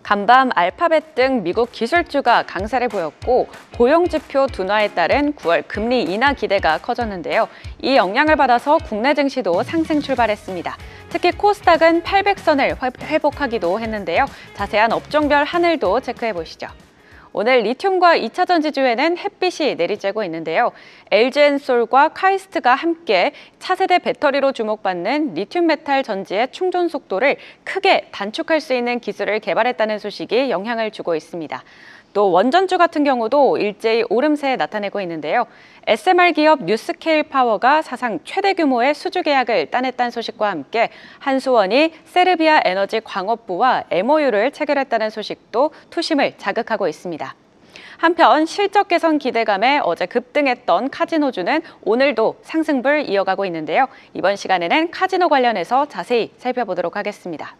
간밤 알파벳 등 미국 기술주가 강세를 보였고 고용지표 둔화에 따른 9월 금리 인하 기대가 커졌는데요. 이 영향을 받아서 국내 증시도 상승 출발했습니다. 특히 코스닥은 800선을 회복하기도 했는데요. 자세한 업종별 하늘도 체크해보시죠. 오늘 리튬과 2차 전지주에는 햇빛이 내리쬐고 있는데요. LG엔솔과 카이스트가 함께 차세대 배터리로 주목받는 리튬 메탈 전지의 충전 속도를 크게 단축할 수 있는 기술을 개발했다는 소식이 영향을 주고 있습니다. 또 원전주 같은 경우도 일제히 오름세 나타내고 있는데요. SMR 기업 뉴스케일 파워가 사상 최대 규모의 수주 계약을 따냈다는 소식과 함께 한수원이 세르비아 에너지 광업부와 MOU를 체결했다는 소식도 투심을 자극하고 있습니다. 한편 실적 개선 기대감에 어제 급등했던 카지노주는 오늘도 상승불 이어가고 있는데요. 이번 시간에는 카지노 관련해서 자세히 살펴보도록 하겠습니다.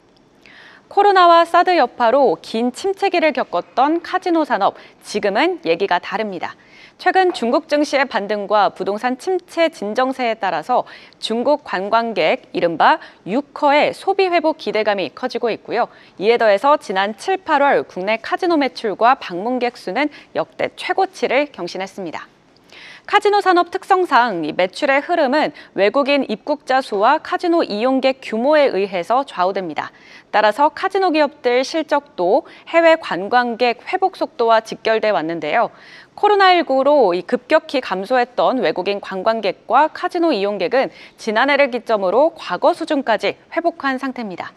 코로나와 사드 여파로 긴 침체기를 겪었던 카지노 산업, 지금은 얘기가 다릅니다. 최근 중국 증시의 반등과 부동산 침체 진정세에 따라서 중국 관광객, 이른바 유커의 소비 회복 기대감이 커지고 있고요. 이에 더해서 지난 7, 8월 국내 카지노 매출과 방문객 수는 역대 최고치를 경신했습니다. 카지노 산업 특성상 이 매출의 흐름은 외국인 입국자 수와 카지노 이용객 규모에 의해서 좌우됩니다. 따라서 카지노 기업들 실적도 해외 관광객 회복 속도와 직결돼 왔는데요. 코로나19로 급격히 감소했던 외국인 관광객과 카지노 이용객은 지난해를 기점으로 과거 수준까지 회복한 상태입니다.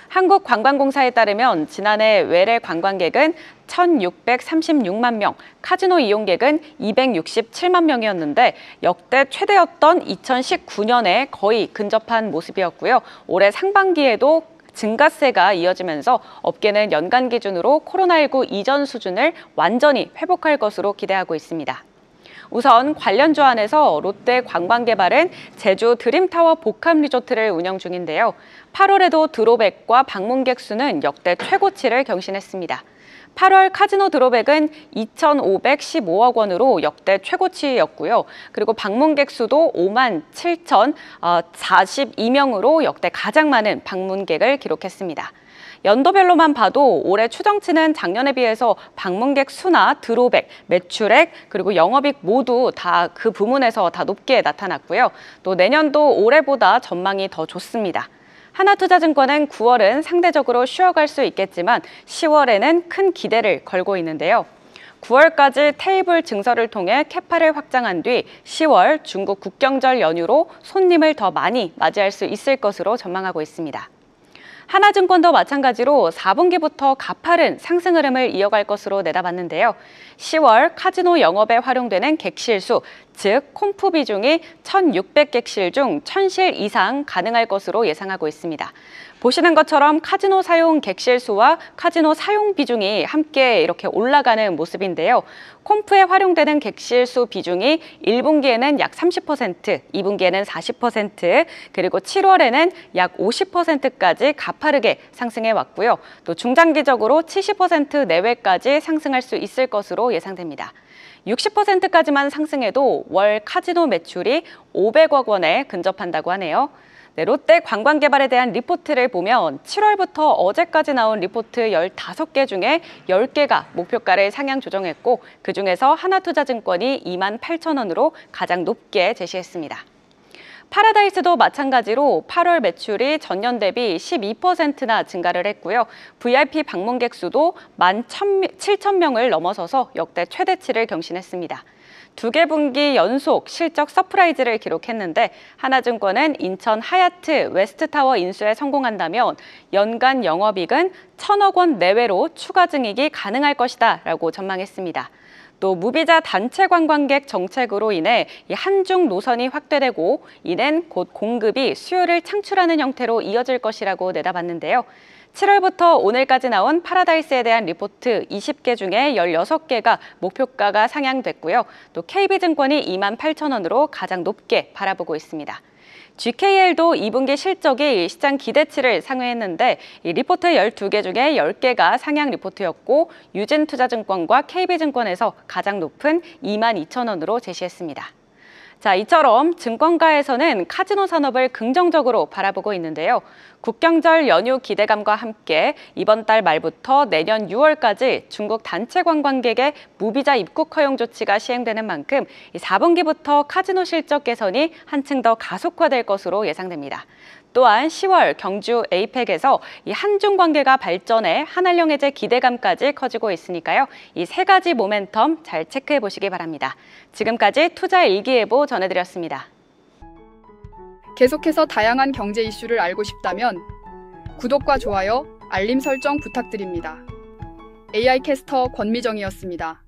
한국관광공사에 따르면 지난해 외래 관광객은 1,636만 명, 카지노 이용객은 267만 명이었는데 역대 최대였던 2019년에 거의 근접한 모습이었고요. 올해 상반기에도 증가세가 이어지면서 업계는 연간 기준으로 코로나19 이전 수준을 완전히 회복할 것으로 기대하고 있습니다. 우선 관련주 안에서 롯데 관광개발은 제주 드림타워 복합 리조트를 운영 중인데요. 8월에도 드롭액과 방문객 수는 역대 최고치를 경신했습니다. 8월 카지노 드롭액은 2,515억 원으로 역대 최고치였고요. 그리고 방문객 수도 5만 7,042명으로 역대 가장 많은 방문객을 기록했습니다. 연도별로만 봐도 올해 추정치는 작년에 비해서 방문객 수나 드롭액, 매출액, 그리고 영업이익 모두 다 그 부문에서 다 높게 나타났고요. 또 내년도 올해보다 전망이 더 좋습니다. 하나투자증권은 9월은 상대적으로 쉬어갈 수 있겠지만 10월에는 큰 기대를 걸고 있는데요. 9월까지 테이블 증설을 통해 캐파를 확장한 뒤 10월 중국 국경절 연휴로 손님을 더 많이 맞이할 수 있을 것으로 전망하고 있습니다. 하나증권도 마찬가지로 4분기부터 가파른 상승 흐름을 이어갈 것으로 내다봤는데요. 10월 카지노 영업에 활용되는 객실수, 즉 콤프 비중이 1,600객실 중 1,000실 이상 가능할 것으로 예상하고 있습니다. 보시는 것처럼 카지노 사용 객실 수와 카지노 사용 비중이 함께 이렇게 올라가는 모습인데요. 콤프에 활용되는 객실 수 비중이 1분기에는 약 30%, 2분기에는 40%, 그리고 7월에는 약 50%까지 가파르게 상승해 왔고요. 또 중장기적으로 70% 내외까지 상승할 수 있을 것으로 예상됩니다. 60%까지만 상승해도 월 카지노 매출이 500억 원에 근접한다고 하네요. 네, 롯데 관광개발에 대한 리포트를 보면 7월부터 어제까지 나온 리포트 15개 중에 10개가 목표가를 상향 조정했고 그중에서 하나투자증권이 28,000원으로 가장 높게 제시했습니다. 파라다이스도 마찬가지로 8월 매출이 전년 대비 12%나 증가를 했고요. VIP 방문객 수도 17,000명을 넘어서서 역대 최대치를 경신했습니다. 2개 분기 연속 실적 서프라이즈를 기록했는데 하나증권은 인천 하얏트 웨스트타워 인수에 성공한다면 연간 영업이익은 1,000억 원 내외로 추가 증익이 가능할 것이다 라고 전망했습니다. 또 무비자 단체 관광객 정책으로 인해 한중 노선이 확대되고 이는 곧 공급이 수요를 창출하는 형태로 이어질 것이라고 내다봤는데요. 7월부터 오늘까지 나온 파라다이스에 대한 리포트 20개 중에 16개가 목표가가 상향됐고요. 또 KB증권이 28,000원으로 가장 높게 바라보고 있습니다. GKL도 2분기 실적이 시장 기대치를 상회했는데 이 리포트 12개 중에 10개가 상향 리포트였고 유진투자증권과 KB증권에서 가장 높은 22,000원으로 제시했습니다. 자, 이처럼 증권가에서는 카지노 산업을 긍정적으로 바라보고 있는데요. 국경절 연휴 기대감과 함께 이번 달 말부터 내년 6월까지 중국 단체 관광객의 무비자 입국 허용 조치가 시행되는 만큼 4분기부터 카지노 실적 개선이 한층 더 가속화될 것으로 예상됩니다. 또한 10월 경주 에이펙에서 이 한중 관계가 발전해 한한령 해제 기대감까지 커지고 있으니까요. 이 세 가지 모멘텀 잘 체크해 보시기 바랍니다. 지금까지 투자 일기예보 전해드렸습니다. 계속해서 다양한 경제 이슈를 알고 싶다면 구독과 좋아요, 알림 설정 부탁드립니다. AI 캐스터 권미정이었습니다.